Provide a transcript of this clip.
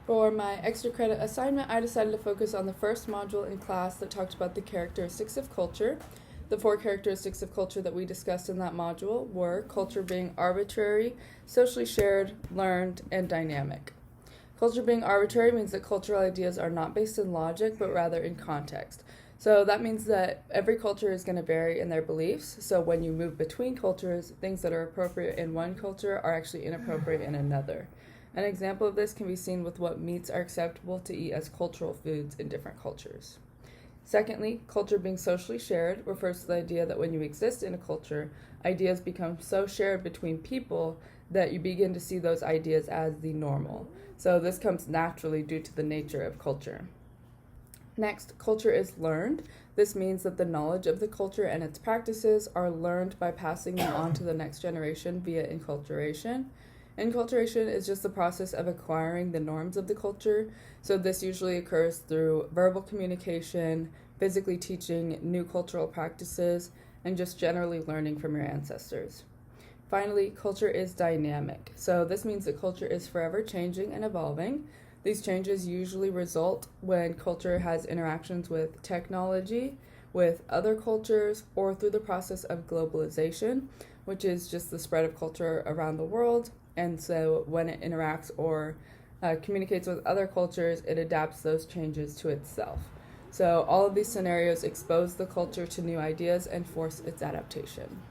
For my extra credit assignment, I decided to focus on the first module in class that talked about the characteristics of culture. The 4 characteristics of culture that we discussed in that module were culture being arbitrary, socially shared, learned, and dynamic. Culture being arbitrary means that cultural ideas are not based in logic, but rather in context. So that means that every culture is going to vary in their beliefs. So when you move between cultures, things that are appropriate in one culture are actually inappropriate in another. An example of this can be seen with what meats are acceptable to eat as cultural foods in different cultures. Secondly, culture being socially shared refers to the idea that when you exist in a culture, ideas become so shared between people that you begin to see those ideas as the normal. So this comes naturally due to the nature of culture. Next, culture is learned. This means that the knowledge of the culture and its practices are learned by passing them on to the next generation via enculturation. Enculturation is just the process of acquiring the norms of the culture, so this usually occurs through verbal communication, physically teaching new cultural practices, and just generally learning from your ancestors. Finally, culture is dynamic, so this means that culture is forever changing and evolving. These changes usually result when culture has interactions with technology, with other cultures, or through the process of globalization, which is just the spread of culture around the world. And so when it interacts or communicates with other cultures, it adapts those changes to itself. So all of these scenarios expose the culture to new ideas and force its adaptation.